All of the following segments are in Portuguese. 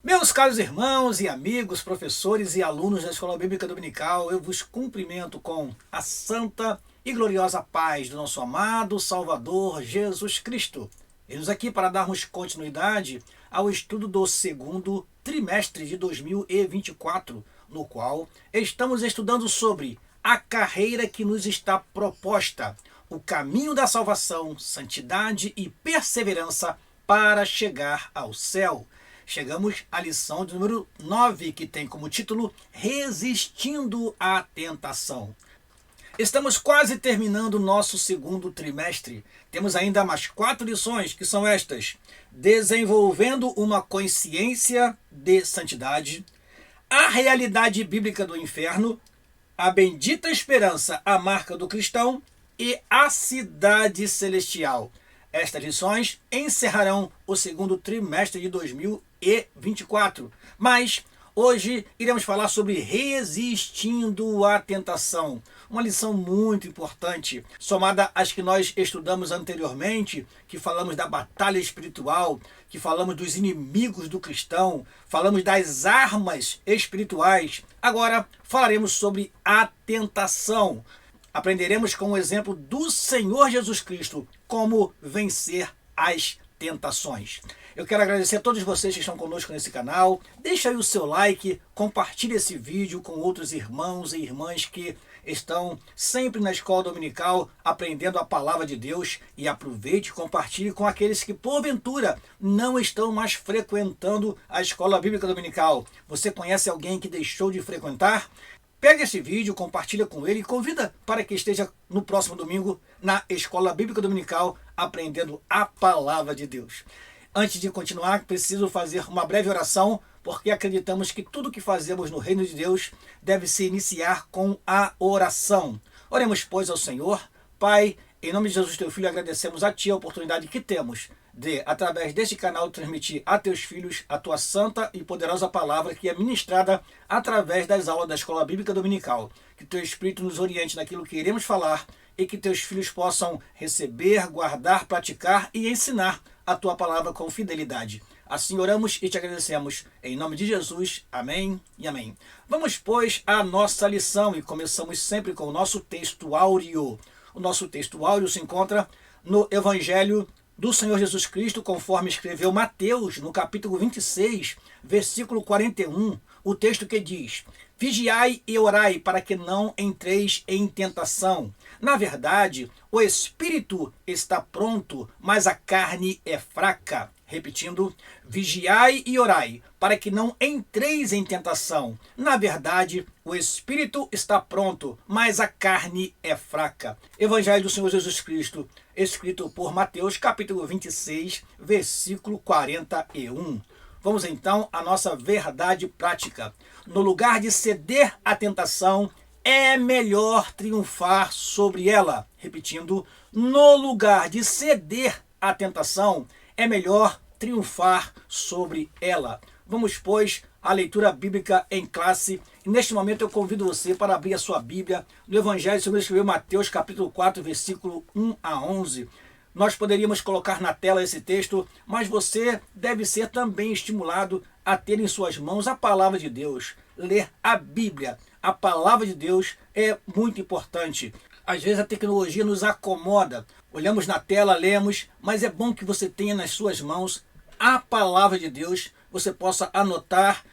Meus caros irmãos e amigos, professores e alunos da Escola Bíblica Dominical, eu vos cumprimento com a santa e gloriosa paz do nosso amado Salvador Jesus Cristo. Estamos aqui para darmos continuidade ao estudo do segundo trimestre de 2024, no qual estamos estudando sobre a carreira que nos está proposta, o caminho da salvação, santidade e perseverança para chegar ao céu. Chegamos à lição de número 9, que tem como título Resistindo à Tentação. Estamos quase terminando o nosso segundo trimestre. Temos ainda mais 4 lições, que são estas: desenvolvendo uma consciência de santidade, a realidade bíblica do inferno, a bendita esperança, a marca do cristão e a cidade celestial. Estas lições encerrarão o segundo trimestre de 2024. Mas hoje iremos falar sobre resistindo à tentação. Uma lição muito importante, somada às que nós estudamos anteriormente, que falamos da batalha espiritual, que falamos dos inimigos do cristão, falamos das armas espirituais. Agora falaremos sobre a tentação. Aprenderemos com o exemplo do Senhor Jesus Cristo como vencer as tentações. Eu quero agradecer a todos vocês que estão conosco nesse canal. Deixa aí o seu like, compartilhe esse vídeo com outros irmãos e irmãs que estão sempre na escola dominical aprendendo a palavra de Deus, e aproveite e compartilhe com aqueles que porventura não estão mais frequentando a escola bíblica dominical. Você conhece alguém que deixou de frequentar? Pega esse vídeo, compartilha com ele e convida para que esteja no próximo domingo na Escola Bíblica Dominical aprendendo a Palavra de Deus. Antes de continuar, preciso fazer uma breve oração, porque acreditamos que tudo que fazemos no Reino de Deus deve se iniciar com a oração. Oremos, pois, ao Senhor. Pai, em nome de Jesus, teu Filho, agradecemos a Ti a oportunidade que temos de, através deste canal, transmitir a teus filhos a tua santa e poderosa palavra que é ministrada através das aulas da Escola Bíblica Dominical. Que teu Espírito nos oriente naquilo que iremos falar e que teus filhos possam receber, guardar, praticar e ensinar a tua palavra com fidelidade. Assim oramos e te agradecemos. Em nome de Jesus, amém e amém. Vamos, pois, à nossa lição e começamos sempre com o nosso texto áureo. O nosso texto áureo se encontra no Evangelho do Senhor Jesus Cristo, conforme escreveu Mateus, no capítulo 26, versículo 41, o texto que diz: vigiai e orai para que não entreis em tentação. Na verdade, o espírito está pronto, mas a carne é fraca. Repetindo, vigiai e orai, para que não entreis em tentação. Na verdade, o espírito está pronto, mas a carne é fraca. Evangelho do Senhor Jesus Cristo, escrito por Mateus, capítulo 26, versículo 41. Vamos então à nossa verdade prática. No lugar de ceder à tentação, é melhor triunfar sobre ela. Repetindo, no lugar de ceder à tentação, é melhor triunfar sobre ela. Vamos, pois, à leitura bíblica em classe. E neste momento eu convido você para abrir a sua Bíblia no Evangelho segundo escreveu Mateus, capítulo 4, versículo 1 a 11. Nós poderíamos colocar na tela esse texto, mas você deve ser também estimulado a ter em suas mãos a palavra de Deus. Ler a Bíblia. A palavra de Deus é muito importante. Às vezes a tecnologia nos acomoda. Olhamos na tela, lemos, mas é bom que você tenha nas suas mãos a palavra de Deus. Você possa anotar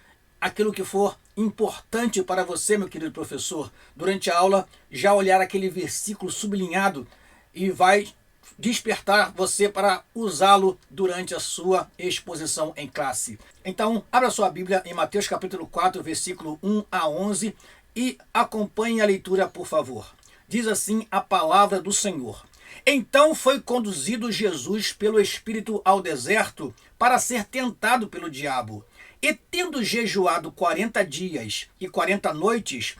aquilo que for importante para você, meu querido professor. Durante a aula, já olhar aquele versículo sublinhado e vai despertar você para usá-lo durante a sua exposição em classe. Então, abra sua Bíblia em Mateus capítulo 4, versículo 1 a 11 e acompanhe a leitura, por favor. Diz assim a palavra do Senhor: Então foi conduzido Jesus pelo Espírito ao deserto para ser tentado pelo diabo. E tendo jejuado 40 dias e 40 noites,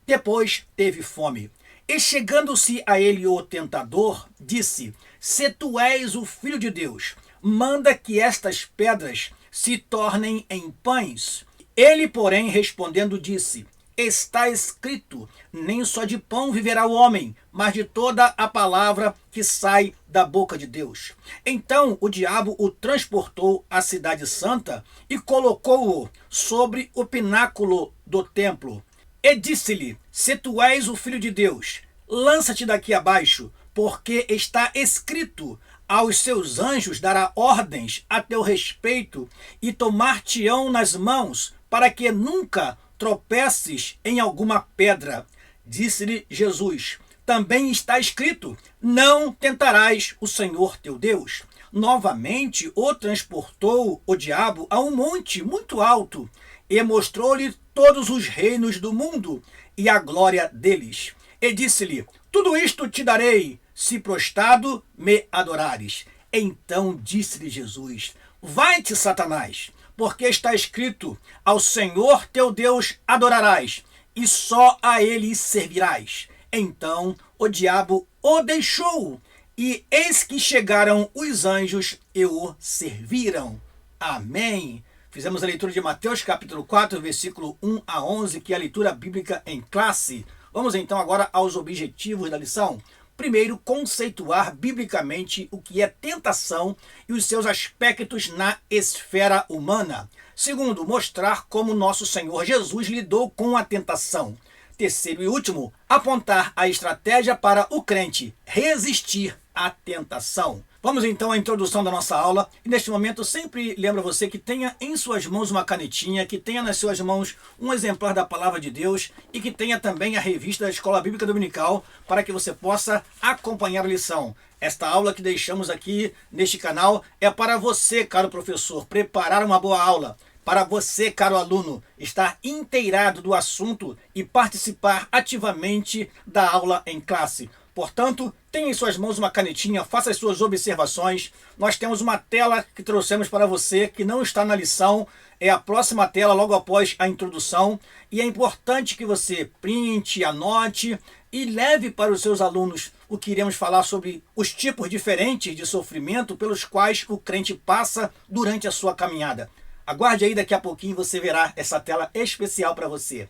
depois teve fome. E chegando-se a ele o tentador, disse: Se tu és o Filho de Deus, manda que estas pedras se tornem em pães. Ele, porém, respondendo, disse: está escrito: nem só de pão viverá o homem, mas de toda a palavra que sai da boca de Deus. Então o diabo o transportou à cidade santa e colocou-o sobre o pináculo do templo. E disse-lhe: se tu és o filho de Deus, lança-te daqui abaixo, porque está escrito: aos seus anjos dará ordens a teu respeito e tomar-te-ão nas mãos, para que nunca tropeces em alguma pedra. Disse-lhe Jesus: também está escrito: não tentarás o Senhor teu Deus. Novamente o transportou o diabo a um monte muito alto e mostrou-lhe todos os reinos do mundo e a glória deles. E disse-lhe: tudo isto te darei, se prostrado me adorares. Então disse-lhe Jesus: vai-te, Satanás, porque está escrito: ao Senhor teu Deus adorarás, e só a ele servirás. Então o diabo o deixou, e eis que chegaram os anjos e o serviram. Amém. Fizemos a leitura de Mateus capítulo 4, versículo 1 a 11, que é a leitura bíblica em classe. Vamos então agora aos objetivos da lição. Primeiro, conceituar biblicamente o que é tentação e os seus aspectos na esfera humana. Segundo, mostrar como nosso Senhor Jesus lidou com a tentação. Terceiro e último, apontar a estratégia para o crente resistir à tentação. Vamos então à introdução da nossa aula. E neste momento sempre lembro você que tenha em suas mãos uma canetinha, que tenha nas suas mãos um exemplar da Palavra de Deus e que tenha também a revista da Escola Bíblica Dominical para que você possa acompanhar a lição. Esta aula que deixamos aqui neste canal é para você, caro professor, preparar uma boa aula. Para você, caro aluno, estar inteirado do assunto e participar ativamente da aula em classe. Portanto, tenha em suas mãos uma canetinha, faça as suas observações. Nós temos uma tela que trouxemos para você, que não está na lição, é a próxima tela logo após a introdução. E é importante que você printe, anote e leve para os seus alunos o que iremos falar sobre os tipos diferentes de sofrimento pelos quais o crente passa durante a sua caminhada. Aguarde aí, daqui a pouquinho você verá essa tela especial para você.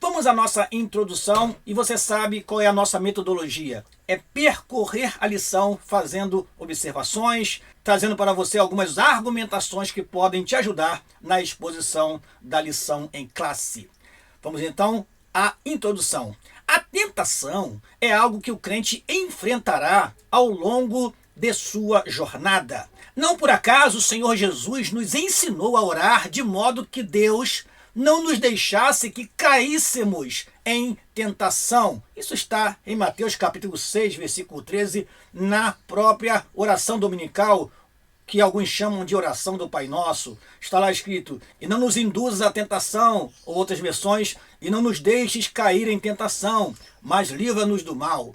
Vamos à nossa introdução e você sabe qual é a nossa metodologia. É percorrer a lição fazendo observações, trazendo para você algumas argumentações que podem te ajudar na exposição da lição em classe. Vamos então à introdução. A tentação é algo que o crente enfrentará ao longo de sua jornada. Não por acaso o Senhor Jesus nos ensinou a orar de modo que Deus não nos deixasse que caíssemos em tentação. Isso está em Mateus capítulo 6, versículo 13, na própria oração dominical, que alguns chamam de oração do Pai Nosso. Está lá escrito: e não nos induzas à tentação, ou outras versões, e não nos deixes cair em tentação, mas livra-nos do mal.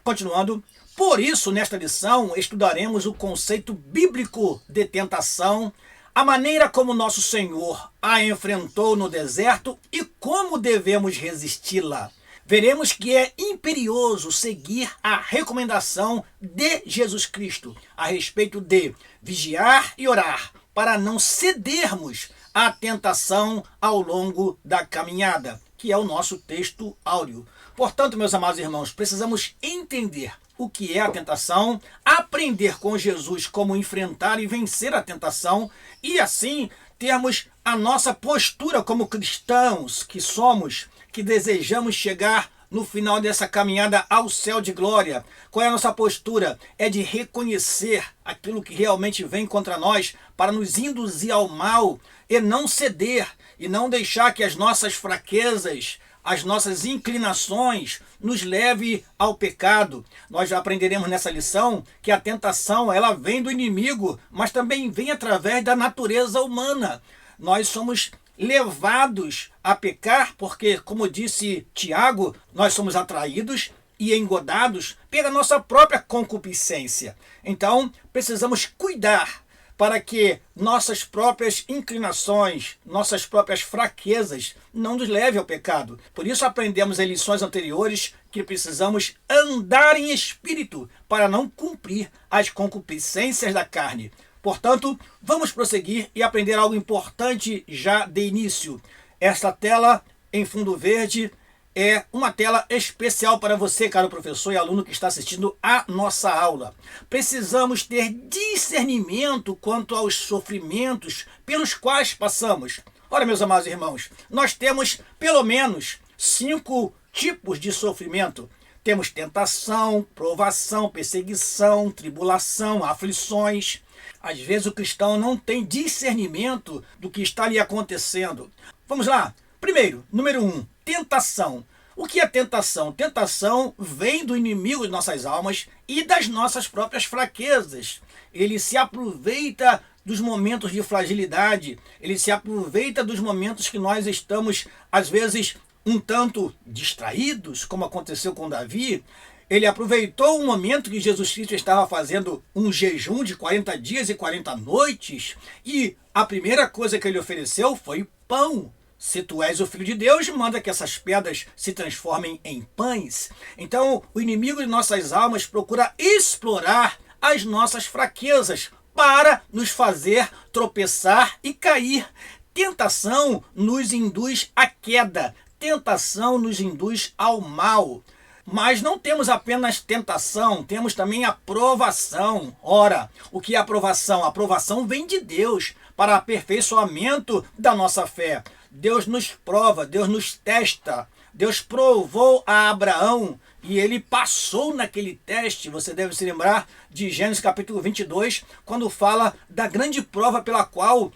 Continuando, por isso, nesta lição, estudaremos o conceito bíblico de tentação, a maneira como nosso Senhor a enfrentou no deserto e como devemos resisti-la. Veremos que é imperioso seguir a recomendação de Jesus Cristo a respeito de vigiar e orar para não cedermos à tentação ao longo da caminhada, que é o nosso texto áureo. Portanto, meus amados irmãos, precisamos entender o que é a tentação, aprender com Jesus como enfrentar e vencer a tentação e assim termos a nossa postura como cristãos que somos, que desejamos chegar no final dessa caminhada ao céu de glória. Qual é a nossa postura? É de reconhecer aquilo que realmente vem contra nós para nos induzir ao mal e não ceder e não deixar que as nossas fraquezas, as nossas inclinações nos leve ao pecado. Nós já aprenderemos nessa lição que a tentação ela vem do inimigo, mas também vem através da natureza humana. Nós somos levados a pecar porque, como disse Tiago, nós somos atraídos e engodados pela nossa própria concupiscência. Então, precisamos cuidar para que nossas próprias inclinações, nossas próprias fraquezas não nos levem ao pecado. Por isso aprendemos em lições anteriores que precisamos andar em espírito para não cumprir as concupiscências da carne. Portanto, vamos prosseguir e aprender algo importante já de início. Esta tela em fundo verde é uma tela especial para você, caro professor e aluno que está assistindo a nossa aula. Precisamos ter discernimento quanto aos sofrimentos pelos quais passamos. Ora, meus amados irmãos, nós temos pelo menos 5 tipos de sofrimento. Temos tentação, provação, perseguição, tribulação, aflições. Às vezes o cristão não tem discernimento do que está lhe acontecendo. Vamos lá. Primeiro, número 1, tentação. O que é tentação? Tentação vem do inimigo de nossas almas e das nossas próprias fraquezas. Ele se aproveita dos momentos de fragilidade, ele se aproveita dos momentos que nós estamos, às vezes, um tanto distraídos, como aconteceu com Davi. Ele aproveitou o momento que Jesus Cristo estava fazendo um jejum de 40 dias e 40 noites e a primeira coisa que ele ofereceu foi pão. Se tu és o Filho de Deus, manda que essas pedras se transformem em pães. Então, o inimigo de nossas almas procura explorar as nossas fraquezas para nos fazer tropeçar e cair. Tentação nos induz à queda. Tentação nos induz ao mal. Mas não temos apenas tentação, temos também a provação. Ora, o que é a provação? A provação vem de Deus para aperfeiçoamento da nossa fé. Deus nos prova, Deus nos testa. Deus provou a Abraão e ele passou naquele teste. Você deve se lembrar de Gênesis capítulo 22, quando fala da grande prova pela qual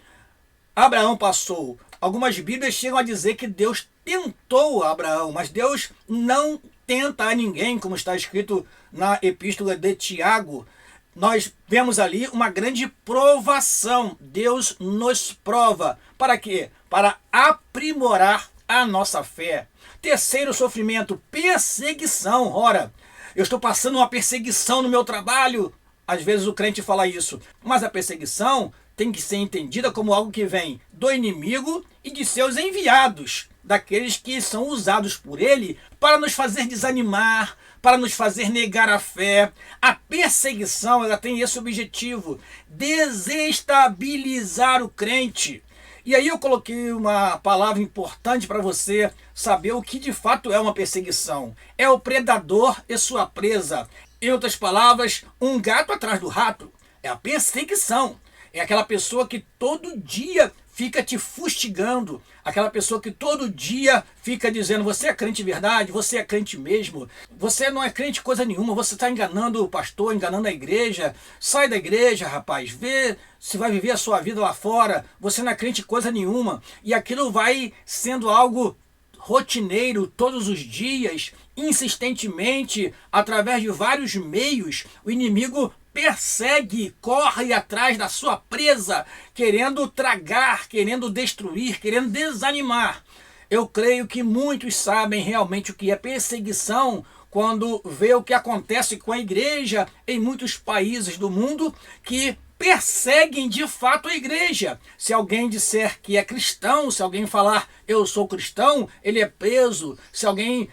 Abraão passou. Algumas Bíblias chegam a dizer que Deus tentou Abraão, mas Deus não tenta a ninguém, como está escrito na epístola de Tiago. Nós vemos ali uma grande provação. Deus nos prova. Para quê? Para aprimorar a nossa fé. Terceiro sofrimento, perseguição. Ora, eu estou passando uma perseguição no meu trabalho. Às vezes o crente fala isso. Mas a perseguição tem que ser entendida como algo que vem do inimigo e de seus enviados, daqueles que são usados por ele para nos fazer desanimar, para nos fazer negar a fé. A perseguição, ela tem esse objetivo, desestabilizar o crente. E aí eu coloquei uma palavra importante para você saber o que de fato é uma perseguição. É o predador e sua presa. Em outras palavras, um gato atrás do rato. É a perseguição. É aquela pessoa que todo dia fica te fustigando, aquela pessoa que todo dia fica dizendo: você é crente de verdade, você é crente mesmo, você não é crente coisa nenhuma, você está enganando o pastor, enganando a igreja, sai da igreja, rapaz, vê se vai viver a sua vida lá fora, você não é crente coisa nenhuma. E aquilo vai sendo algo rotineiro todos os dias, insistentemente, através de vários meios. O inimigo persegue, corre atrás da sua presa, querendo tragar, querendo destruir, querendo desanimar. Eu creio que muitos sabem realmente o que é perseguição quando vê o que acontece com a igreja em muitos países do mundo que perseguem de fato a igreja. Se alguém disser que é cristão, se alguém falar eu sou cristão, ele é preso. Se alguém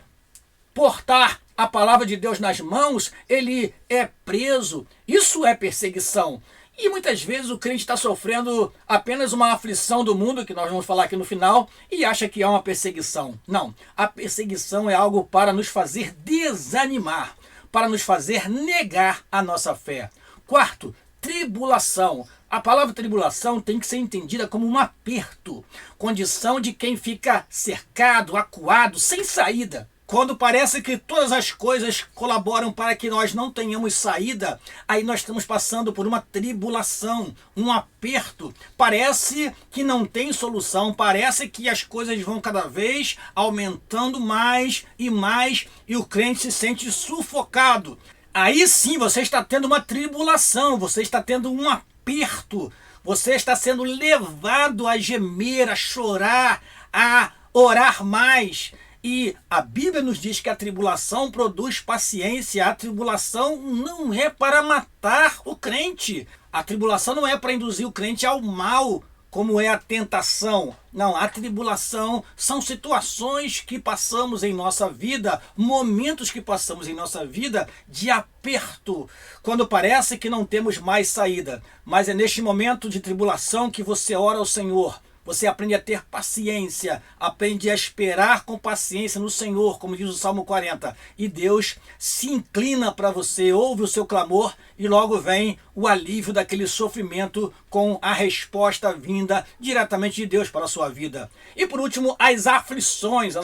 portar a palavra de Deus nas mãos, ele é preso. Isso é perseguição. E muitas vezes o crente está sofrendo apenas uma aflição do mundo, que nós vamos falar aqui no final, e acha que é uma perseguição. Não, a perseguição é algo para nos fazer desanimar, para nos fazer negar a nossa fé. Quarto, tribulação. A palavra tribulação tem que ser entendida como um aperto, condição de quem fica cercado, acuado, sem saída. Quando parece que todas as coisas colaboram para que nós não tenhamos saída, aí nós estamos passando por uma tribulação, um aperto. Parece que não tem solução, parece que as coisas vão cada vez aumentando mais e o crente se sente sufocado. Aí sim você está tendo uma tribulação, você está tendo um aperto, você está sendo levado a gemer, a chorar, a orar mais. E a Bíblia nos diz que a tribulação produz paciência. A tribulação não é para matar o crente. A tribulação não é para induzir o crente ao mal, como é a tentação. Não, a tribulação são situações que passamos em nossa vida, momentos que passamos em nossa vida de aperto, quando parece que não temos mais saída. Mas é neste momento de tribulação que você ora ao Senhor. você aprende a ter paciência, aprende a esperar com paciência no Senhor, como diz o Salmo 40. E Deus se inclina para você, ouve o seu clamor e logo vem o alívio daquele sofrimento com a resposta vinda diretamente de Deus para a sua vida. E por último, as aflições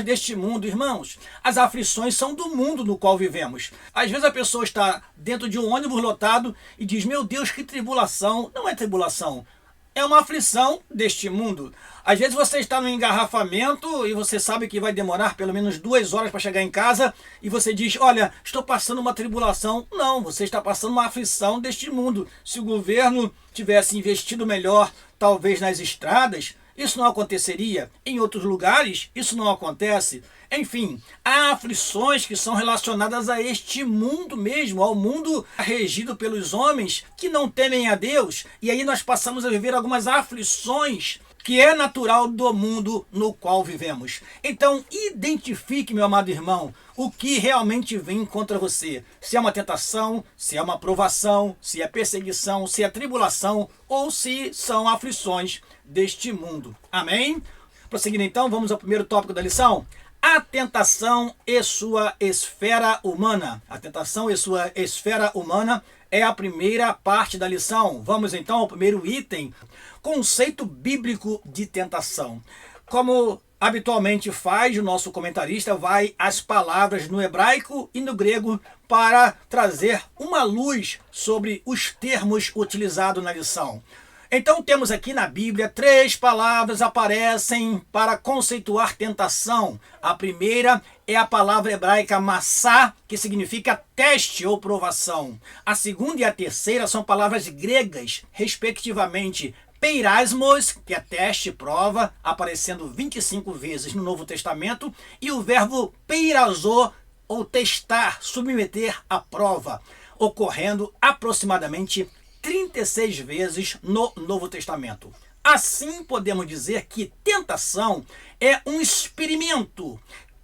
deste mundo, irmãos. As aflições são do mundo no qual vivemos. Às vezes a pessoa está dentro de um ônibus lotado e diz, meu Deus, que tribulação. Não é tribulação. É uma aflição deste mundo. Às vezes você está no engarrafamento e você sabe que vai demorar pelo menos 2 horas para chegar em casa e você diz, olha, estou passando uma tribulação. Não, você está passando uma aflição deste mundo. Se o governo tivesse investido melhor, talvez nas estradas, isso não aconteceria. Em outros lugares, isso não acontece. Enfim, há aflições que são relacionadas a este mundo mesmo, ao mundo regido pelos homens que não temem a Deus. E aí nós passamos a viver algumas aflições que é natural do mundo no qual vivemos. Então, identifique, meu amado irmão, o que realmente vem contra você. Se é uma tentação, se é uma provação, se é perseguição, se é tribulação ou se são aflições deste mundo. Amém? Prosseguindo então, vamos ao primeiro tópico da lição. A tentação e sua esfera humana. A tentação e sua esfera humana é a primeira parte da lição. Vamos então ao primeiro item. Conceito bíblico de tentação. Como habitualmente faz, o nosso comentarista vai às palavras no hebraico e no grego para trazer uma luz sobre os termos utilizados na lição. Então temos aqui na Bíblia 3 palavras aparecem para conceituar tentação. A primeira é a palavra hebraica massá, que significa teste ou provação. A segunda e a terceira são palavras gregas, respectivamente peirasmos, que é teste, prova, aparecendo 25 vezes no Novo Testamento, e o verbo peirazô, ou testar, submeter à prova, ocorrendo aproximadamente 36 vezes no Novo Testamento. Assim, podemos dizer que tentação é um experimento,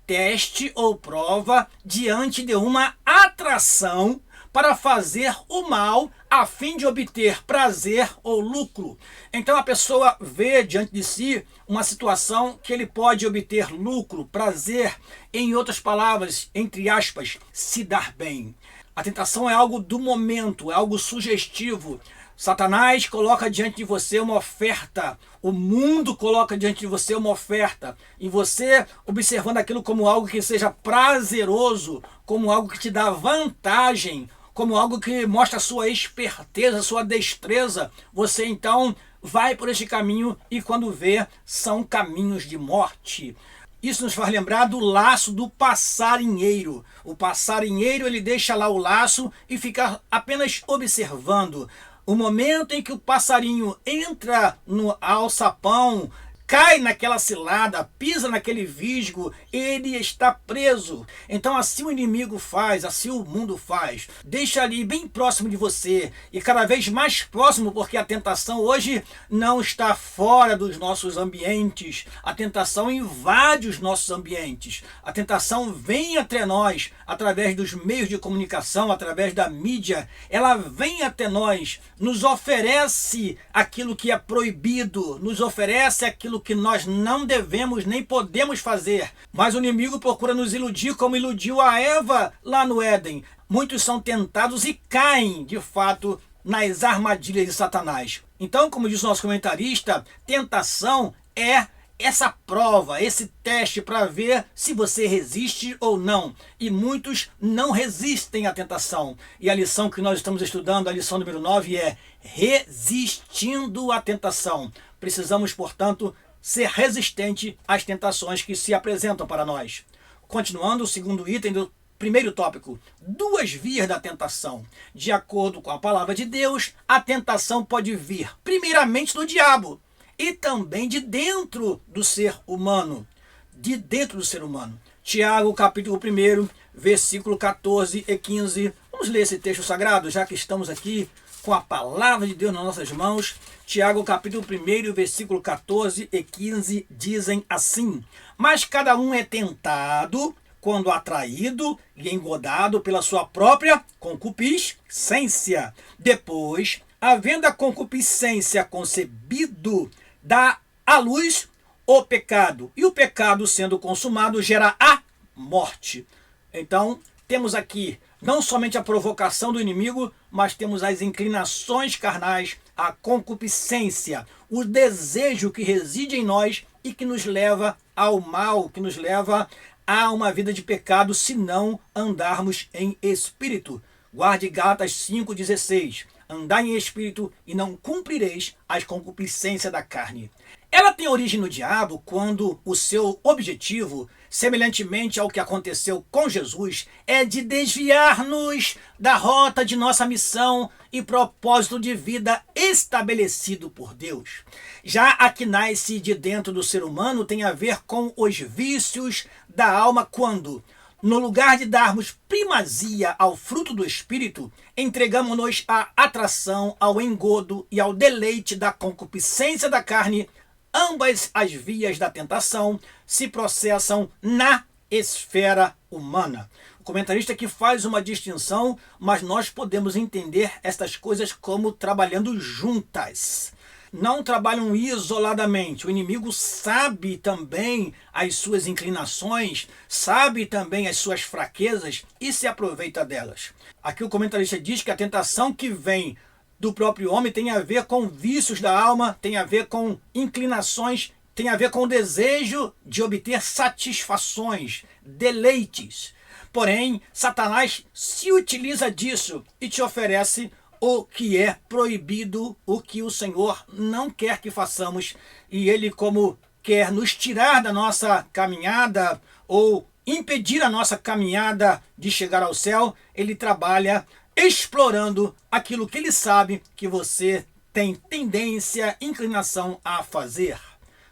teste ou prova diante de uma atração para fazer o mal a fim de obter prazer ou lucro. Então a pessoa vê diante de si uma situação que ele pode obter lucro, prazer, em outras palavras, entre aspas, se dar bem. A tentação é algo do momento, é algo sugestivo. Satanás coloca diante de você uma oferta, o mundo coloca diante de você uma oferta, e você, observando aquilo como algo que seja prazeroso, como algo que te dá vantagem, como algo que mostra a sua esperteza, a sua destreza, você então vai por este caminho e quando vê, são caminhos de morte. Isso nos faz lembrar do laço do passarinheiro. O passarinheiro, ele deixa lá o laço e fica apenas observando. O momento em que o passarinho entra no alçapão, cai naquela cilada, pisa naquele visgo, ele está preso. Então assim o inimigo faz, assim o mundo faz. Deixa ali bem próximo de você e cada vez mais próximo, porque a tentação hoje não está fora dos nossos ambientes. A tentação invade os nossos ambientes. A tentação vem até nós através dos meios de comunicação, através da mídia. Ela vem até nós, nos oferece aquilo que é proibido, nos oferece aquilo que nós não devemos nem podemos fazer. Mas o inimigo procura nos iludir como iludiu a Eva lá no Éden. Muitos são tentados e caem, de fato, nas armadilhas de Satanás. Então, como diz o nosso comentarista, tentação é essa prova, esse teste para ver se você resiste ou não. E muitos não resistem à tentação. E a lição que nós estamos estudando, a lição número 9, é resistindo à tentação. Precisamos, portanto, ser resistente às tentações que se apresentam para nós. Continuando, o segundo item do primeiro tópico, 2 vias da tentação. De acordo com a palavra de Deus, a tentação pode vir primeiramente do diabo e também de dentro do ser humano. De dentro do ser humano. Tiago, capítulo 1, versículo 14 e 15. Vamos ler esse texto sagrado, já que estamos aqui com a palavra de Deus nas nossas mãos. Tiago, capítulo 1, versículo 14 e 15, dizem assim: mas cada um é tentado quando atraído e engodado pela sua própria concupiscência. Depois, havendo a concupiscência concebido, dá a luz o pecado. E o pecado sendo consumado gera a morte. Então, temos aqui não somente a provocação do inimigo, mas temos as inclinações carnais, a concupiscência, o desejo que reside em nós e que nos leva ao mal, que nos leva a uma vida de pecado se não andarmos em espírito. Guarde Gálatas 5,16. Andai em espírito e não cumprireis as concupiscências da carne. Ela tem origem no diabo quando o seu objetivo, semelhantemente ao que aconteceu com Jesus, é de desviar-nos da rota de nossa missão e propósito de vida estabelecido por Deus. Já a que nasce de dentro do ser humano tem a ver com os vícios da alma quando, no lugar de darmos primazia ao fruto do Espírito, entregamos-nos à atração, ao engodo e ao deleite da concupiscência da carne. Ambas as vias da tentação se processam na esfera humana. O comentarista aqui faz uma distinção, mas nós podemos entender estas coisas como trabalhando juntas. Não trabalham isoladamente. O inimigo sabe também as suas inclinações, sabe também as suas fraquezas e se aproveita delas. Aqui o comentarista diz que a tentação que vem do próprio homem tem a ver com vícios da alma, tem a ver com inclinações, tem a ver com o desejo de obter satisfações, deleites. Porém, Satanás se utiliza disso e te oferece o que é proibido, o que o Senhor não quer que façamos. E ele, como quer nos tirar da nossa caminhada ou impedir a nossa caminhada de chegar ao céu, ele trabalha explorando aquilo que ele sabe que você tem tendência, inclinação a fazer.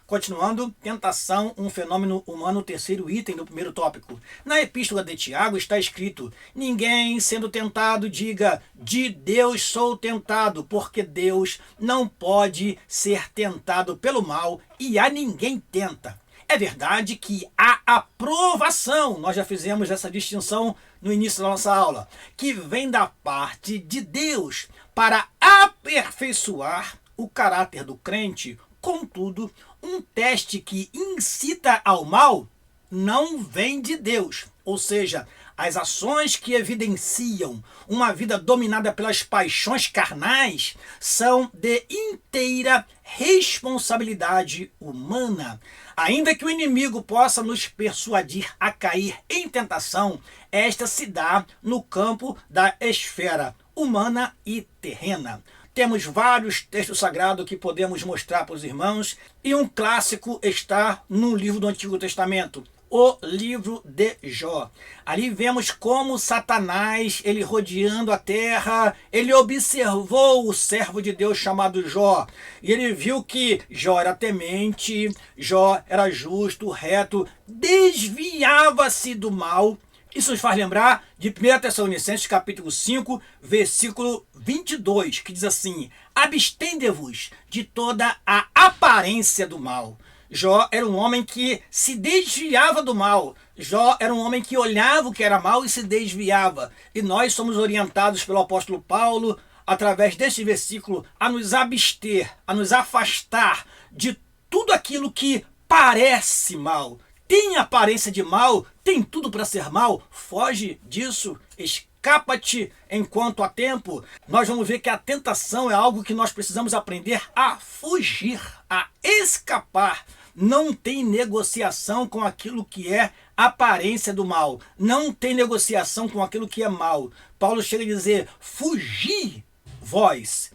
Continuando, tentação, um fenômeno humano, o terceiro item do primeiro tópico. Na epístola de Tiago está escrito: ninguém sendo tentado diga, de Deus sou tentado, porque Deus não pode ser tentado pelo mal e a ninguém tenta. É verdade que a aprovação, nós já fizemos essa distinção no início da nossa aula, que vem da parte de Deus para aperfeiçoar o caráter do crente. Contudo, um teste que incita ao mal não vem de Deus. Ou seja, as ações que evidenciam uma vida dominada pelas paixões carnais são de inteira responsabilidade humana. Ainda que o inimigo possa nos persuadir a cair em tentação, esta se dá no campo da esfera humana e terrena. Temos vários textos sagrados que podemos mostrar para os irmãos, e um clássico está no livro do Antigo Testamento, o livro de Jó. Ali vemos como Satanás, ele rodeando a terra, ele observou o servo de Deus chamado Jó, e ele viu que Jó era temente, Jó era justo, reto, desviava-se do mal. Isso nos faz lembrar de 1 Tessalonicenses capítulo 5, versículo 22, que diz assim: abstende-vos de toda a aparência do mal. Jó era um homem que se desviava do mal. Jó era um homem que olhava o que era mal e se desviava. E nós somos orientados pelo apóstolo Paulo, através deste versículo, a nos abster, a nos afastar de tudo aquilo que parece mal. Tem aparência de mal, tem tudo para ser mal, foge disso, escapa-te enquanto há tempo. Nós vamos ver que a tentação é algo que nós precisamos aprender a fugir, a escapar. Não tem negociação com aquilo que é aparência do mal. Não tem negociação com aquilo que é mal. Paulo chega a dizer, fugi vós,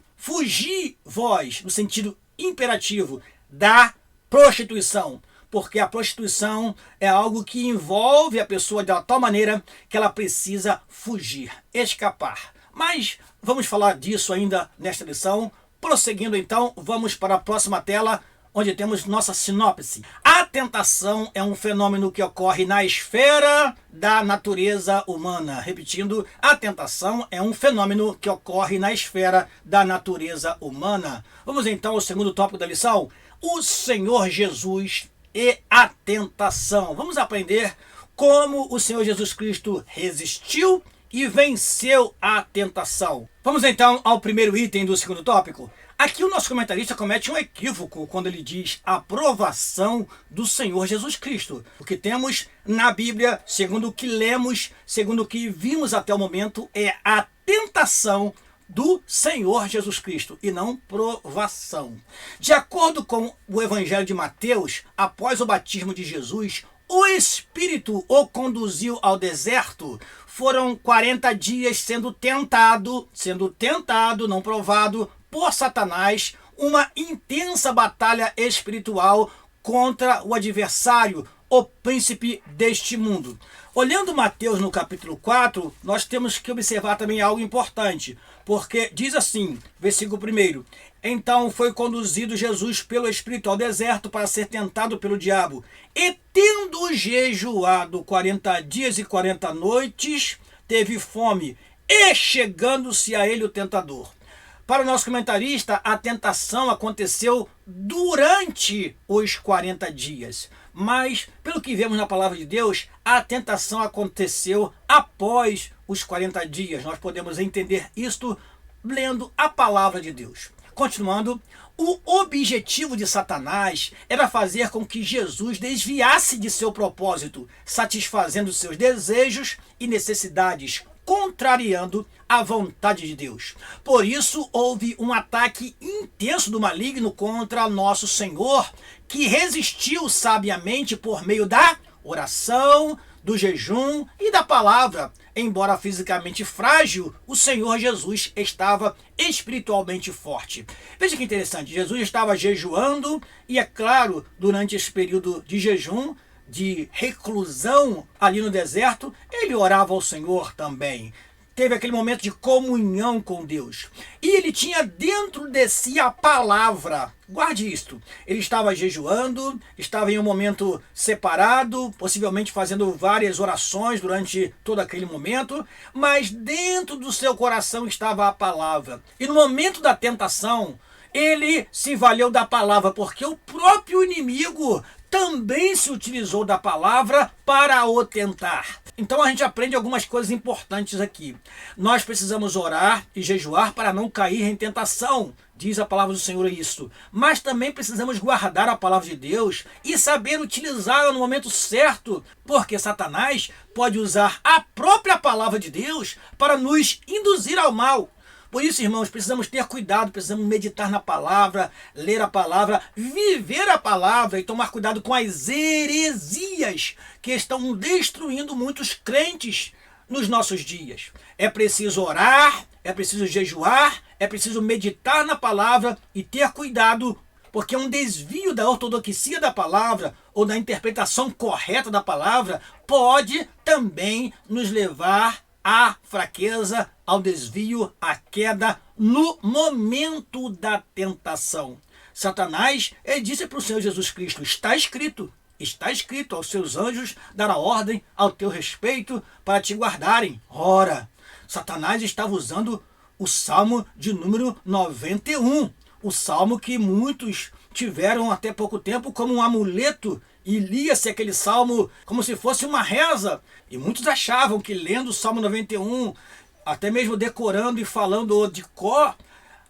no sentido imperativo, da prostituição. Porque a prostituição é algo que envolve a pessoa de tal maneira que ela precisa fugir, escapar. Mas vamos falar disso ainda nesta lição. Prosseguindo então, vamos para a próxima tela, onde temos nossa sinopse. A tentação é um fenômeno que ocorre na esfera da natureza humana. Repetindo, a tentação é um fenômeno que ocorre na esfera da natureza humana. Vamos então ao segundo tópico da lição. O Senhor Jesus e a tentação. Vamos aprender como o Senhor Jesus Cristo resistiu e venceu a tentação. Vamos então ao primeiro item do segundo tópico. Aqui o nosso comentarista comete um equívoco quando ele diz a provação do Senhor Jesus Cristo. O que temos na Bíblia, segundo o que lemos, segundo o que vimos até o momento, é a tentação do Senhor Jesus Cristo e não provação. De acordo com o Evangelho de Mateus, após o batismo de Jesus, o Espírito o conduziu ao deserto. Foram 40 dias sendo tentado, não provado, por Satanás, uma intensa batalha espiritual contra o adversário, o príncipe deste mundo. Olhando Mateus no capítulo 4, nós temos que observar também algo importante, porque diz assim, versículo 1: Então foi conduzido Jesus pelo Espírito ao deserto para ser tentado pelo diabo, e tendo jejuado 40 dias e 40 noites, teve fome, e chegando-se a ele o tentador. Para o nosso comentarista, a tentação aconteceu durante os 40 dias. Mas, pelo que vemos na palavra de Deus, a tentação aconteceu após os 40 dias. Nós podemos entender isto lendo a palavra de Deus. Continuando, o objetivo de Satanás era fazer com que Jesus desviasse de seu propósito, satisfazendo seus desejos e necessidades, contrariando a vontade de Deus. Por isso, houve um ataque intenso do maligno contra nosso Senhor, que resistiu sabiamente por meio da oração, do jejum e da palavra. Embora fisicamente frágil, o Senhor Jesus estava espiritualmente forte. Veja que interessante, Jesus estava jejuando e, é claro, durante esse período de jejum, de reclusão ali no deserto, ele orava ao Senhor também. Teve aquele momento de comunhão com Deus. E ele tinha dentro de si a palavra. Guarde isto. Ele estava jejuando, estava em um momento separado, possivelmente fazendo várias orações durante todo aquele momento, mas dentro do seu coração estava a palavra. E no momento da tentação, ele se valeu da palavra, porque o próprio inimigo também se utilizou da palavra para o tentar. Então a gente aprende algumas coisas importantes aqui. Nós precisamos orar e jejuar para não cair em tentação, diz a palavra do Senhor isso. Mas também precisamos guardar a palavra de Deus e saber utilizá-la no momento certo, porque Satanás pode usar a própria palavra de Deus para nos induzir ao mal. Por isso, irmãos, precisamos ter cuidado, precisamos meditar na palavra, ler a palavra, viver a palavra e tomar cuidado com as heresias que estão destruindo muitos crentes nos nossos dias. É preciso orar, é preciso jejuar, é preciso meditar na palavra e ter cuidado, porque um desvio da ortodoxia da palavra ou da interpretação correta da palavra pode também nos levar à fraqueza, ao desvio, à queda no momento da tentação. Satanás, ele disse para o Senhor Jesus Cristo, está escrito aos seus anjos dará ordem ao teu respeito para te guardarem. Ora, Satanás estava usando o Salmo de número 91, o Salmo que muitos tiveram até pouco tempo como um amuleto, e lia-se aquele salmo como se fosse uma reza. E muitos achavam que lendo o Salmo 91, até mesmo decorando e falando de cor,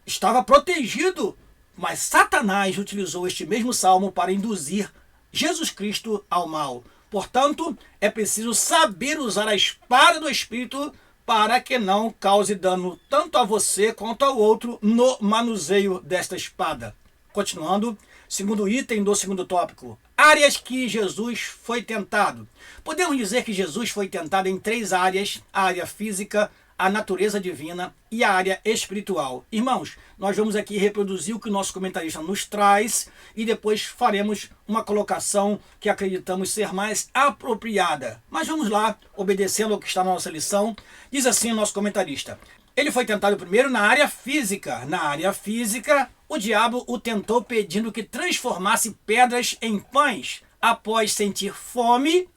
estava protegido. Mas Satanás utilizou este mesmo salmo para induzir Jesus Cristo ao mal. Portanto, é preciso saber usar a espada do Espírito para que não cause dano tanto a você quanto ao outro no manuseio desta espada. Continuando, segundo item do segundo tópico, áreas que Jesus foi tentado. Podemos dizer que Jesus foi tentado em 3 áreas: a área física, a natureza divina e a área espiritual. Irmãos, nós vamos aqui reproduzir o que o nosso comentarista nos traz e depois faremos uma colocação que acreditamos ser mais apropriada. Mas vamos lá, obedecendo ao que está na nossa lição. Diz assim o nosso comentarista: ele foi tentado primeiro na área física. Na área física, o diabo o tentou pedindo que transformasse pedras em pães. Após sentir fome,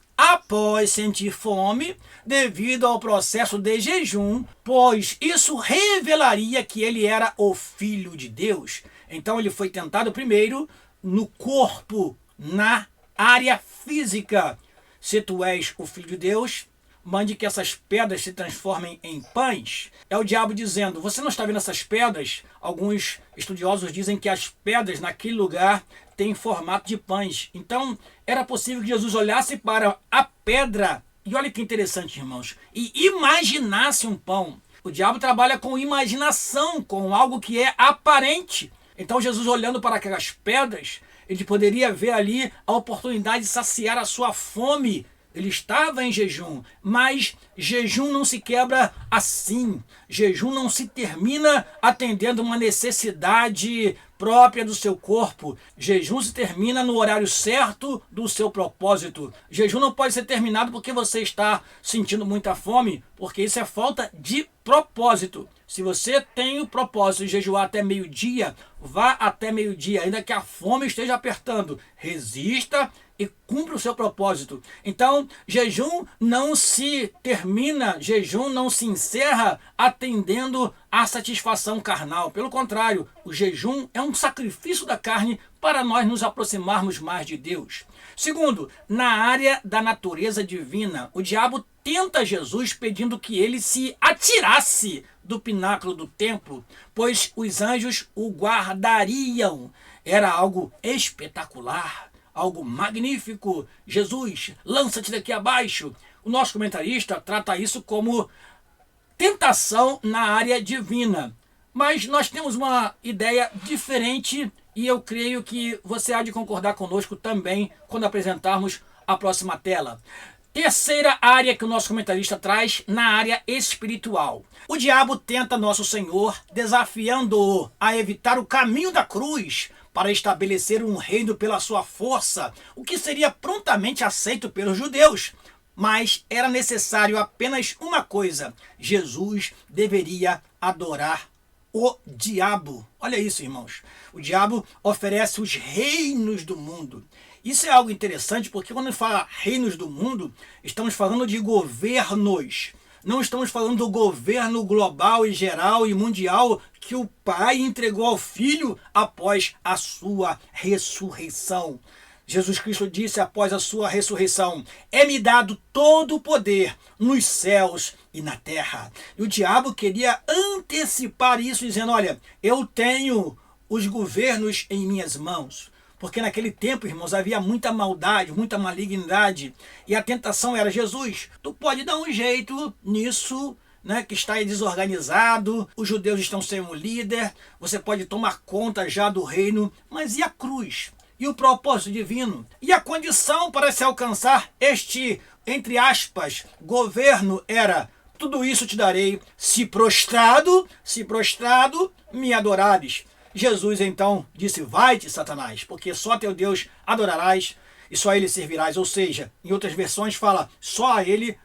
devido ao processo de jejum, pois isso revelaria que ele era o Filho de Deus. Então ele foi tentado primeiro no corpo, na área física. Se tu és o Filho de Deus, mande que essas pedras se transformem em pães. É o diabo dizendo, você não está vendo essas pedras? Alguns estudiosos dizem que as pedras naquele lugar têm formato de pães. Então, era possível que Jesus olhasse para a pedra, e olha que interessante, irmãos, e imaginasse um pão. O diabo trabalha com imaginação, com algo que é aparente. Então, Jesus olhando para aquelas pedras, ele poderia ver ali a oportunidade de saciar a sua fome. Ele estava em jejum, mas jejum não se quebra assim. Jejum não se termina atendendo uma necessidade própria do seu corpo. Jejum se termina no horário certo do seu propósito. Jejum não pode ser terminado porque você está sentindo muita fome, porque isso é falta de propósito. Se você tem o propósito de jejuar até meio-dia, vá até meio-dia, ainda que a fome esteja apertando. Resista e cumpra o seu propósito. Então, jejum não se termina, jejum não se encerra atendendo à satisfação carnal. Pelo contrário, o jejum é um sacrifício da carne para nós nos aproximarmos mais de Deus. Segundo, na área da natureza divina, o diabo tenta Jesus pedindo que ele se atirasse do pináculo do templo, pois os anjos o guardariam. Era algo espetacular, algo magnífico. Jesus, lança-te daqui abaixo. O nosso comentarista trata isso como tentação na área divina. Mas nós temos uma ideia diferente e eu creio que você há de concordar conosco também quando apresentarmos a próxima tela. Terceira área que o nosso comentarista traz, na área espiritual. O diabo tenta nosso Senhor, desafiando-o a evitar o caminho da cruz para estabelecer um reino pela sua força, o que seria prontamente aceito pelos judeus. Mas era necessário apenas uma coisa: Jesus deveria adorar o diabo. Olha isso, irmãos. O diabo oferece os reinos do mundo. Isso é algo interessante porque quando fala reinos do mundo, estamos falando de governos. Não estamos falando do governo global e geral e mundial que o Pai entregou ao Filho após a sua ressurreição. Jesus Cristo disse após a sua ressurreição: é-me dado todo o poder nos céus e na terra. E o diabo queria antecipar isso, dizendo: olha, eu tenho os governos em minhas mãos. Porque naquele tempo, irmãos, havia muita maldade, muita malignidade. E a tentação era: Jesus, tu pode dar um jeito nisso, né, que está aí desorganizado, os judeus estão sem um líder, você pode tomar conta já do reino, mas e a cruz? E o propósito divino? E a condição para se alcançar este, entre aspas, governo era: tudo isso te darei, se prostrado, me adorares. Jesus então disse: vai-te, Satanás, porque só teu Deus adorarás e só a ele servirás. Ou seja, em outras versões fala: só a ele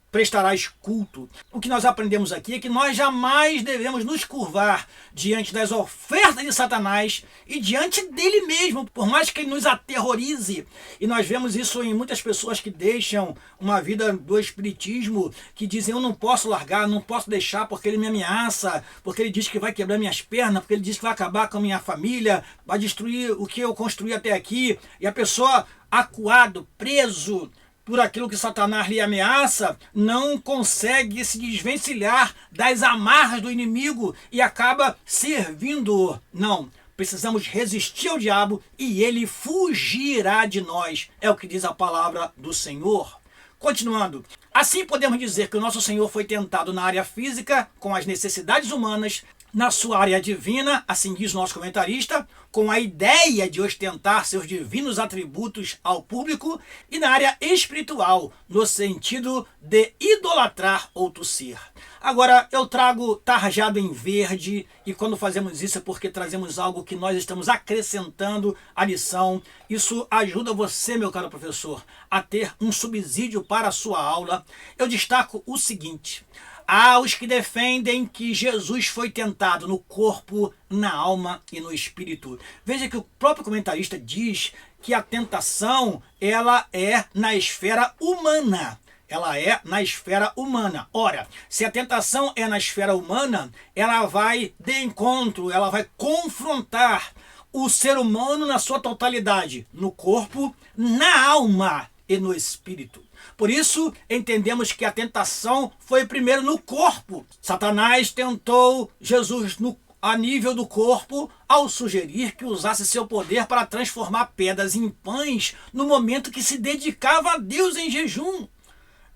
prestarás culto. O que nós aprendemos aqui é que nós jamais devemos nos curvar diante das ofertas de Satanás e diante dele mesmo, por mais que ele nos aterrorize. E nós vemos isso em muitas pessoas que deixam uma vida do espiritismo, que dizem: eu não posso largar, não posso deixar porque ele me ameaça, porque ele diz que vai quebrar minhas pernas, porque ele diz que vai acabar com a minha família, vai destruir o que eu construí até aqui. E a pessoa, acuado, preso por aquilo que Satanás lhe ameaça, não consegue se desvencilhar das amarras do inimigo e acaba servindo-o. Não, precisamos resistir ao diabo e ele fugirá de nós. É o que diz a palavra do Senhor. Continuando, assim podemos dizer que o nosso Senhor foi tentado na área física, com as necessidades humanas, na sua área divina, assim diz o nosso comentarista, com a ideia de ostentar seus divinos atributos ao público, e na área espiritual, no sentido de idolatrar outro ser. Agora, eu trago tarjado em verde, e quando fazemos isso é porque trazemos algo que nós estamos acrescentando à lição. Isso ajuda você, meu caro professor, a ter um subsídio para a sua aula. Eu destaco o seguinte: há os que defendem que Jesus foi tentado no corpo, na alma e no espírito. Veja que o próprio comentarista diz que a tentação, ela é na esfera humana. Ela é na esfera humana. Ora, se a tentação é na esfera humana, ela vai de encontro, ela vai confrontar o ser humano na sua totalidade, no corpo, na alma e no espírito. Por isso, entendemos que a tentação foi primeiro no corpo. Satanás tentou Jesus a nível do corpo ao sugerir que usasse seu poder para transformar pedras em pães no momento que se dedicava a Deus em jejum.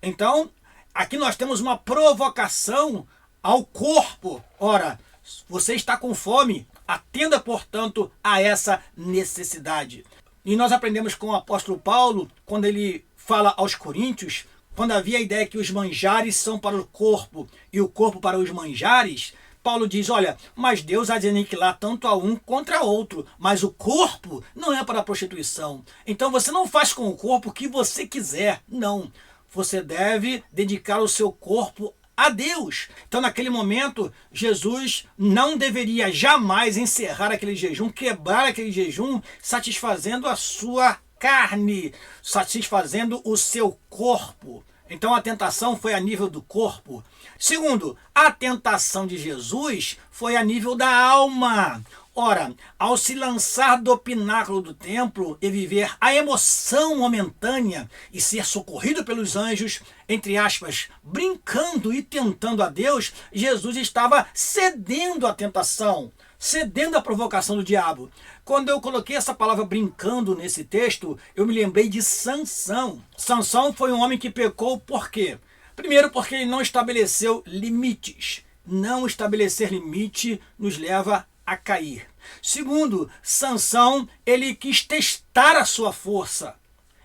Então, aqui nós temos uma provocação ao corpo. Ora, você está com fome, atenda, portanto, a essa necessidade. E nós aprendemos com o apóstolo Paulo, quando ele fala aos coríntios, quando havia a ideia que os manjares são para o corpo e o corpo para os manjares, Paulo diz, olha, mas Deus há de aniquilar tanto a um contra outro, mas o corpo não é para a prostituição. Então você não faz com o corpo o que você quiser, não. Você deve dedicar o seu corpo a Deus. Então, naquele momento, Jesus não deveria jamais encerrar aquele jejum, quebrar aquele jejum, satisfazendo a sua carne, satisfazendo o seu corpo. Então, a tentação foi a nível do corpo. Segundo, a tentação de Jesus foi a nível da alma. Ora, ao se lançar do pináculo do templo e viver a emoção momentânea e ser socorrido pelos anjos, entre aspas, brincando e tentando a Deus, Jesus estava cedendo à tentação, cedendo à provocação do diabo. Quando eu coloquei essa palavra brincando nesse texto, eu me lembrei de Sansão. Sansão foi um homem que pecou por quê? Primeiro, porque ele não estabeleceu limites. Não estabelecer limite nos leva a cair. Segundo, Sansão, ele quis testar a sua força.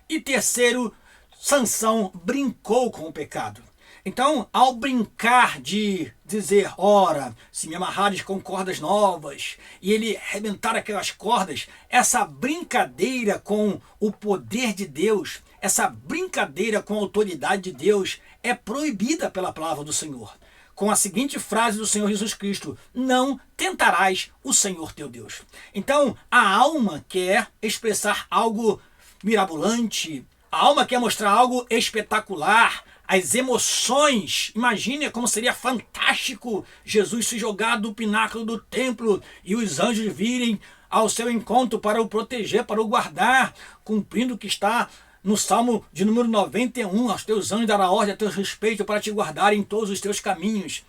E terceiro, Sansão brincou com o pecado. Então, ao brincar de dizer, ora, se me amarrares com cordas novas, e ele arrebentar aquelas cordas, essa brincadeira com o poder de Deus, essa brincadeira com a autoridade de Deus é proibida pela palavra do Senhor. Com a seguinte frase do Senhor Jesus Cristo, não tentarás o Senhor teu Deus. Então, a alma quer expressar algo mirabolante, a alma quer mostrar algo espetacular, as emoções. Imagine como seria fantástico Jesus se jogar do pináculo do templo e os anjos virem ao seu encontro para o proteger, para o guardar, cumprindo o que está no Salmo de número 91, aos teus anjos dará ordem a teu respeito para te guardar em todos os teus caminhos.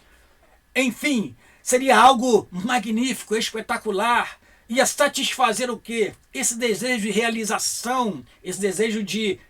Enfim, seria algo magnífico, espetacular. Ia satisfazer o quê? Esse desejo de realização, esse desejo de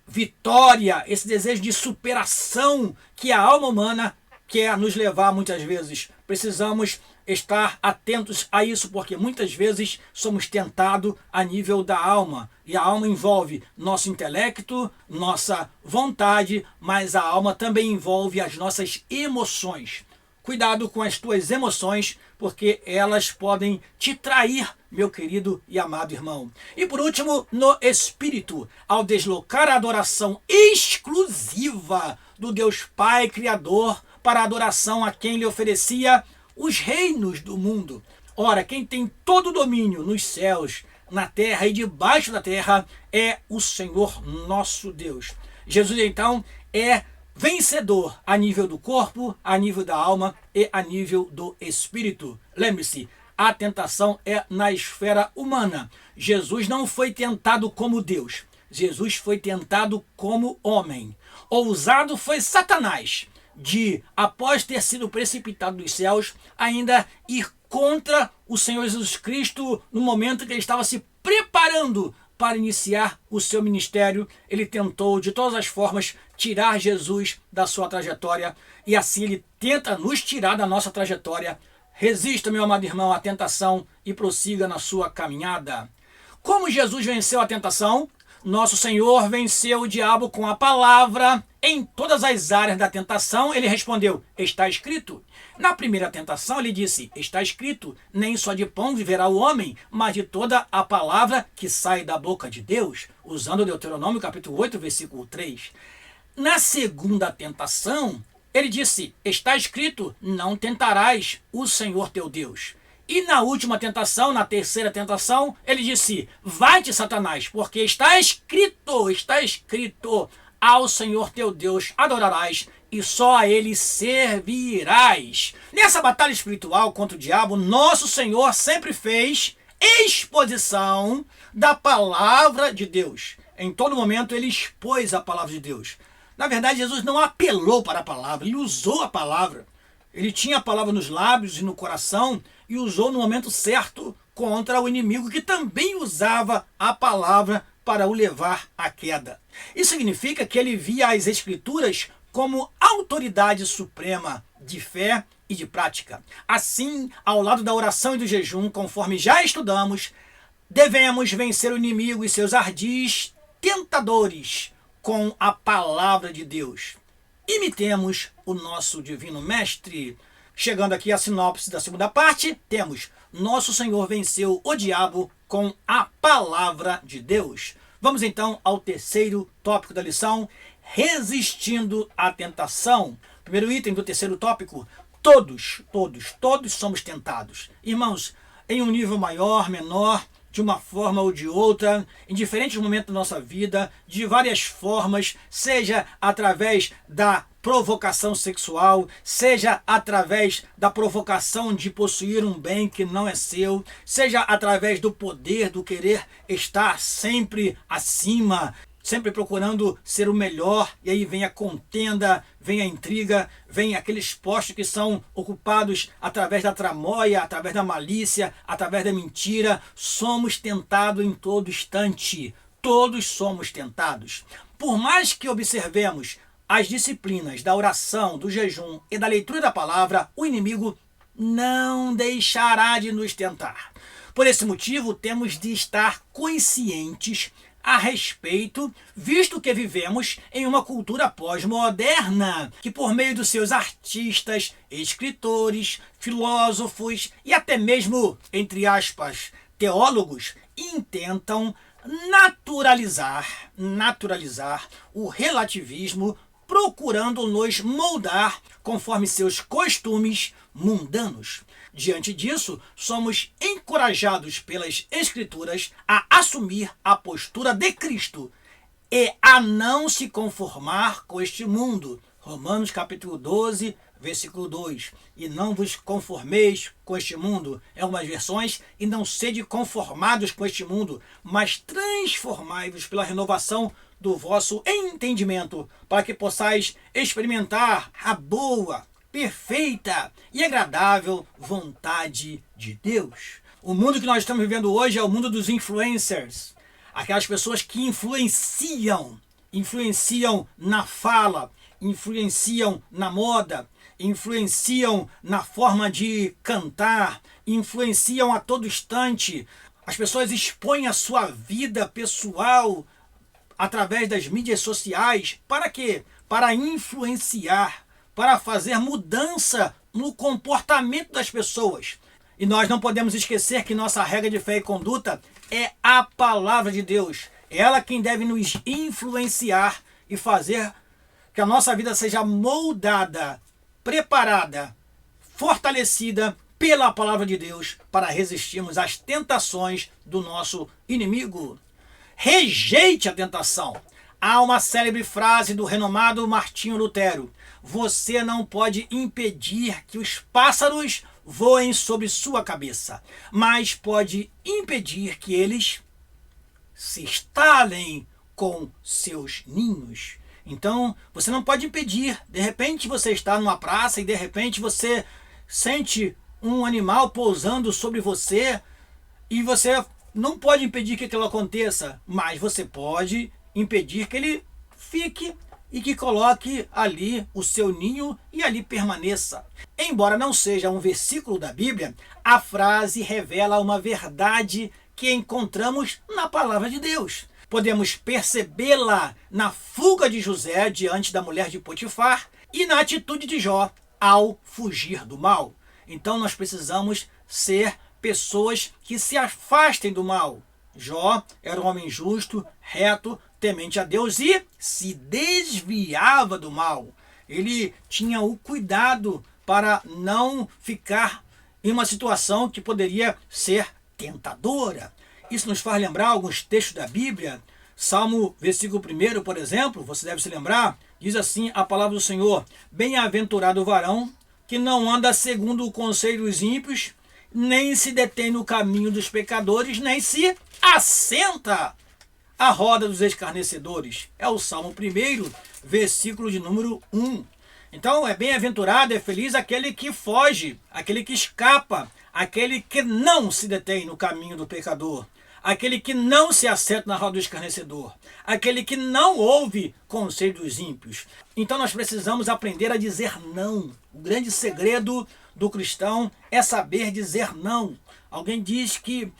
vitória, esse desejo de superação que a alma humana quer nos levar muitas vezes. Precisamos estar atentos a isso, porque muitas vezes somos tentados a nível da alma. E a alma envolve nosso intelecto, nossa vontade, mas a alma também envolve as nossas emoções. Cuidado com as tuas emoções, porque elas podem te trair, meu querido e amado irmão. E por último, no espírito, ao deslocar a adoração exclusiva do Deus Pai Criador para a adoração a quem lhe oferecia os reinos do mundo. Ora, quem tem todo o domínio nos céus, na terra e debaixo da terra é o Senhor nosso Deus. Jesus, então, é vencedor a nível do corpo, a nível da alma e a nível do espírito. Lembre-se, a tentação é na esfera humana. Jesus não foi tentado como Deus. Jesus foi tentado como homem. Ousado foi Satanás de, após ter sido precipitado dos céus, ainda ir contra o Senhor Jesus Cristo no momento que ele estava se preparando para iniciar o seu ministério. Ele tentou de todas as formas tirar Jesus da sua trajetória e assim ele tenta nos tirar da nossa trajetória. Resista, meu amado irmão, à tentação e prossiga na sua caminhada. Como Jesus venceu a tentação? Nosso Senhor venceu o diabo com a palavra. Em todas as áreas da tentação, ele respondeu, está escrito. Na primeira tentação, ele disse, está escrito, nem só de pão viverá o homem, mas de toda a palavra que sai da boca de Deus, usando Deuteronômio capítulo 8, versículo 3. Na segunda tentação, ele disse, está escrito, não tentarás o Senhor teu Deus. E na última tentação, na terceira tentação, ele disse, vai-te, Satanás, porque está escrito, ao Senhor teu Deus adorarás e só a ele servirás. Nessa batalha espiritual contra o diabo, nosso Senhor sempre fez exposição da palavra de Deus. Em todo momento ele expôs a palavra de Deus. Na verdade, Jesus não apelou para a palavra, ele usou a palavra. Ele tinha a palavra nos lábios e no coração e usou no momento certo contra o inimigo que também usava a palavra para o levar à queda. Isso significa que ele via as Escrituras como autoridade suprema de fé e de prática. Assim, ao lado da oração e do jejum, conforme já estudamos, devemos vencer o inimigo e seus ardis tentadores com a palavra de Deus. Imitemos o nosso divino mestre. Chegando aqui à sinopse da segunda parte, temos: nosso Senhor venceu o diabo com a palavra de Deus. Vamos então ao terceiro tópico da lição: resistindo à tentação. Primeiro item do terceiro tópico: todos somos tentados. Irmãos, em um nível maior, menor, de uma forma ou de outra, em diferentes momentos da nossa vida, de várias formas, seja através da provocação sexual, seja através da provocação de possuir um bem que não é seu, seja através do poder, do querer estar sempre acima, sempre procurando ser o melhor, e aí vem a contenda, vem a intriga, vem aqueles postos que são ocupados através da tramóia, através da malícia, através da mentira. Somos tentados em todo instante. Todos somos tentados. Por mais que observemos as disciplinas da oração, do jejum e da leitura da palavra, o inimigo não deixará de nos tentar. Por esse motivo, temos de estar conscientes a respeito, visto que vivemos em uma cultura pós-moderna, que por meio dos seus artistas, escritores, filósofos e até mesmo, entre aspas, teólogos, intentam naturalizar o relativismo, procurando nos moldar conforme seus costumes mundanos. Diante disso, somos encorajados pelas Escrituras a assumir a postura de Cristo e a não se conformar com este mundo. Romanos capítulo 12, versículo 2. E não vos conformeis com este mundo, em algumas versões, e não sede conformados com este mundo, mas transformai-vos pela renovação do vosso entendimento, para que possais experimentar a boa, perfeita e agradável vontade de Deus. O mundo que nós estamos vivendo hoje é o mundo dos influencers. Aquelas pessoas que influenciam na fala, influenciam na moda, influenciam na forma de cantar, influenciam a todo instante. As pessoas expõem a sua vida pessoal através das mídias sociais. Para quê? Para influenciar, para fazer mudança no comportamento das pessoas. E nós não podemos esquecer que nossa regra de fé e conduta é a palavra de Deus. É ela quem deve nos influenciar e fazer que a nossa vida seja moldada, preparada, fortalecida pela palavra de Deus para resistirmos às tentações do nosso inimigo. Rejeite a tentação. Há uma célebre frase do renomado Martinho Lutero: você não pode impedir que os pássaros voem sobre sua cabeça, mas pode impedir que eles se instalem com seus ninhos. Então, você não pode impedir. De repente você está numa praça e de repente você sente um animal pousando sobre você e você não pode impedir que aquilo aconteça, mas você pode impedir que ele fique e que coloque ali o seu ninho e ali permaneça. Embora não seja um versículo da Bíblia, a frase revela uma verdade que encontramos na palavra de Deus. Podemos percebê-la na fuga de José diante da mulher de Potifar e na atitude de Jó ao fugir do mal. Então nós precisamos ser pessoas que se afastem do mal. Jó era um homem justo, reto, temente a Deus e se desviava do mal. Ele tinha o cuidado para não ficar em uma situação que poderia ser tentadora. Isso nos faz lembrar alguns textos da Bíblia. Salmo, versículo 1, por exemplo, você deve se lembrar, diz assim a palavra do Senhor: bem-aventurado o varão que não anda segundo o conselho dos ímpios, nem se detém no caminho dos pecadores, nem se assenta a roda dos escarnecedores. É o Salmo 1, versículo de número 1. Então, é bem-aventurado, é feliz aquele que foge, aquele que escapa, aquele que não se detém no caminho do pecador, aquele que não se assenta na roda do escarnecedor, aquele que não ouve conselho dos ímpios. Então nós precisamos aprender a dizer não. O grande segredo do cristão é saber dizer não. Alguém diz que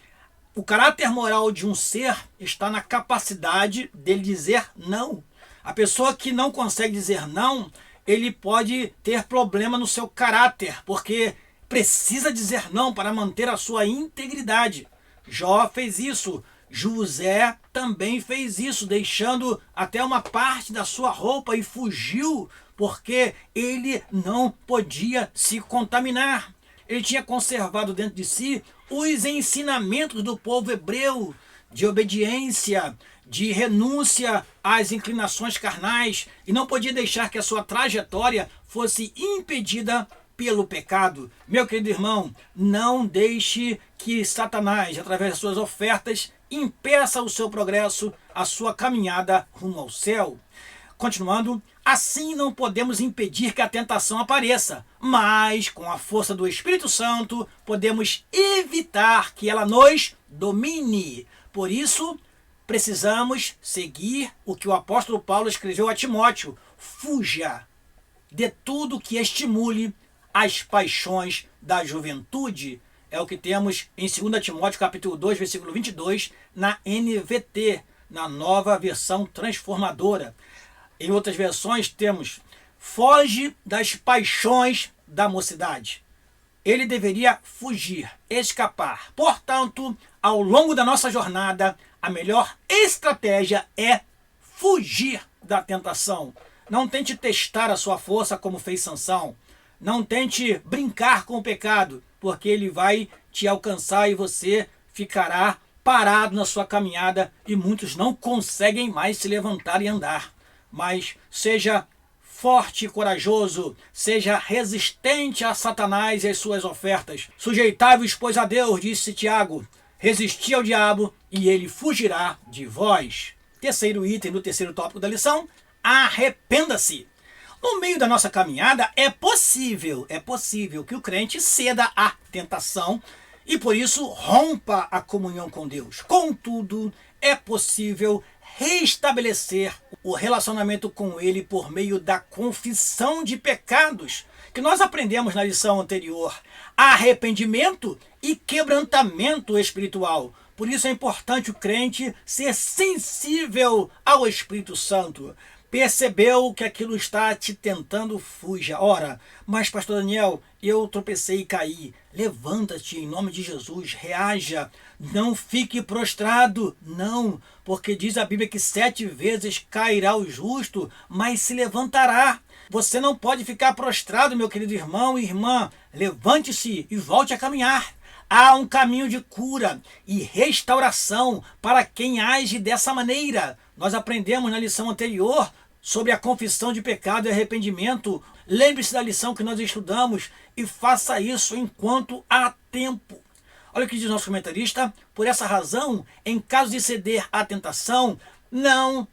o caráter moral de um ser está na capacidade dele dizer não. A pessoa que não consegue dizer não, ele pode ter problema no seu caráter, porque precisa dizer não para manter a sua integridade. Jó fez isso, José também fez isso, deixando até uma parte da sua roupa e fugiu, porque ele não podia se contaminar. Ele tinha conservado dentro de si os ensinamentos do povo hebreu, de obediência, de renúncia às inclinações carnais, e não podia deixar que a sua trajetória fosse impedida pelo pecado. Meu querido irmão, não deixe que Satanás, através das suas ofertas, impeça o seu progresso, a sua caminhada rumo ao céu. Continuando, assim não podemos impedir que a tentação apareça, mas com a força do Espírito Santo podemos evitar que ela nos domine. Por isso, precisamos seguir o que o apóstolo Paulo escreveu a Timóteo: fuja de tudo que estimule as paixões da juventude. É o que temos em 2 Timóteo capítulo 2, versículo 22, na NVT, na nova versão transformadora. Em outras versões temos: foge das paixões da mocidade. Ele deveria fugir, escapar. Portanto, ao longo da nossa jornada, a melhor estratégia é fugir da tentação. Não tente testar a sua força como fez Sansão. Não tente brincar com o pecado, porque ele vai te alcançar e você ficará parado na sua caminhada e muitos não conseguem mais se levantar e andar. Mas seja forte e corajoso, seja resistente a Satanás e as suas ofertas. Sujeitai-vos, pois, a Deus, disse Tiago, resisti ao diabo e ele fugirá de vós. Terceiro item do terceiro tópico da lição: arrependa-se. No meio da nossa caminhada é possível que o crente ceda à tentação e por isso rompa a comunhão com Deus. Contudo, é possível restabelecer o relacionamento com Ele por meio da confissão de pecados, que nós aprendemos na lição anterior: arrependimento e quebrantamento espiritual. Por isso é importante o crente ser sensível ao Espírito Santo. Percebeu que aquilo está te tentando, fuja. Ora, mas pastor Daniel, eu tropecei e caí. Levanta-te em nome de Jesus, reaja. Não fique prostrado, não. Porque diz a Bíblia que 7 vezes cairá o justo, mas se levantará. Você não pode ficar prostrado, meu querido irmão e irmã. Levante-se e volte a caminhar. Há um caminho de cura e restauração para quem age dessa maneira. Nós aprendemos na lição anterior sobre a confissão de pecado e arrependimento. Lembre-se da lição que nós estudamos e faça isso enquanto há tempo. Olha o que diz nosso comentarista: por essa razão, em caso de ceder à tentação, não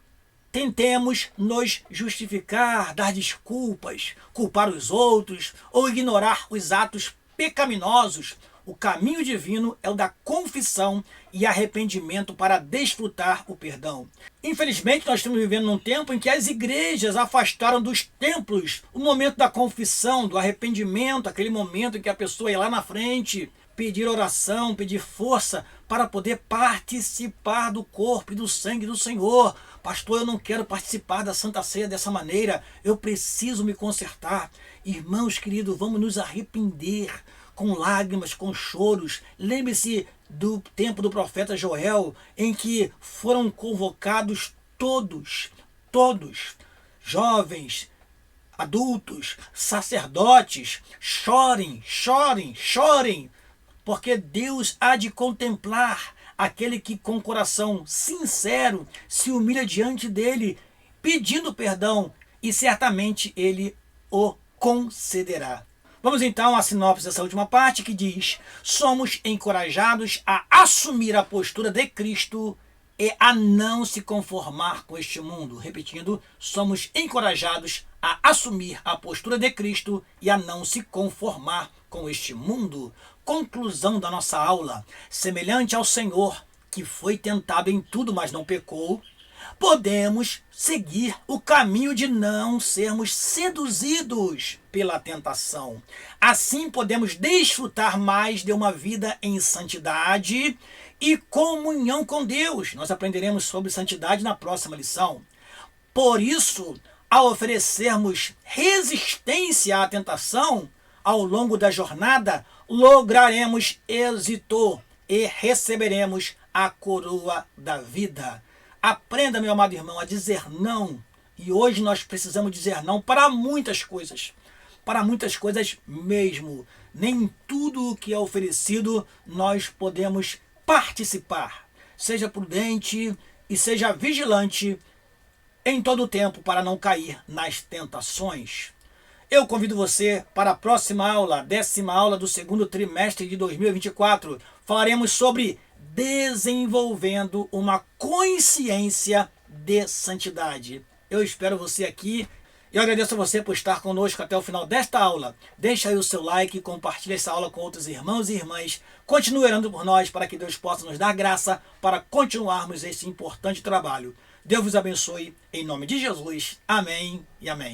tentemos nos justificar, dar desculpas, culpar os outros ou ignorar os atos pecaminosos. O caminho divino é o da confissão e arrependimento para desfrutar o perdão. Infelizmente, nós estamos vivendo num tempo em que as igrejas afastaram dos templos o momento da confissão, do arrependimento, aquele momento em que a pessoa ia lá na frente pedir oração, pedir força para poder participar do corpo e do sangue do Senhor. Pastor, eu não quero participar da Santa Ceia dessa maneira, eu preciso me consertar. Irmãos queridos, vamos nos arrepender com lágrimas, com choros. Lembre-se do tempo do profeta Joel, em que foram convocados todos, jovens, adultos, sacerdotes, chorem, porque Deus há de contemplar aquele que com coração sincero se humilha diante dele, pedindo perdão, e certamente ele o concederá. Vamos então à sinopse dessa última parte, que diz: somos encorajados a assumir a postura de Cristo é a não se conformar com este mundo. Repetindo, somos encorajados a assumir a postura de Cristo e a não se conformar com este mundo. Conclusão da nossa aula: semelhante ao Senhor, que foi tentado em tudo, mas não pecou, podemos seguir o caminho de não sermos seduzidos pela tentação. Assim podemos desfrutar mais de uma vida em santidade e comunhão com Deus. Nós aprenderemos sobre santidade na próxima lição. Por isso, ao oferecermos resistência à tentação, ao longo da jornada, lograremos êxito e receberemos a coroa da vida. Aprenda, meu amado irmão, a dizer não. E hoje nós precisamos dizer não para muitas coisas. Para muitas coisas mesmo. Nem tudo o que é oferecido nós podemos participar. Seja prudente e seja vigilante em todo o tempo para não cair nas tentações. Eu convido você para a próxima aula, 10ª aula do segundo trimestre de 2024. Falaremos sobre desenvolvendo uma consciência de santidade. Eu espero você aqui. Eu agradeço a você por estar conosco até o final desta aula. Deixa aí o seu like e compartilhe essa aula com outros irmãos e irmãs. Continue orando por nós para que Deus possa nos dar graça para continuarmos esse importante trabalho. Deus vos abençoe em nome de Jesus. Amém e amém.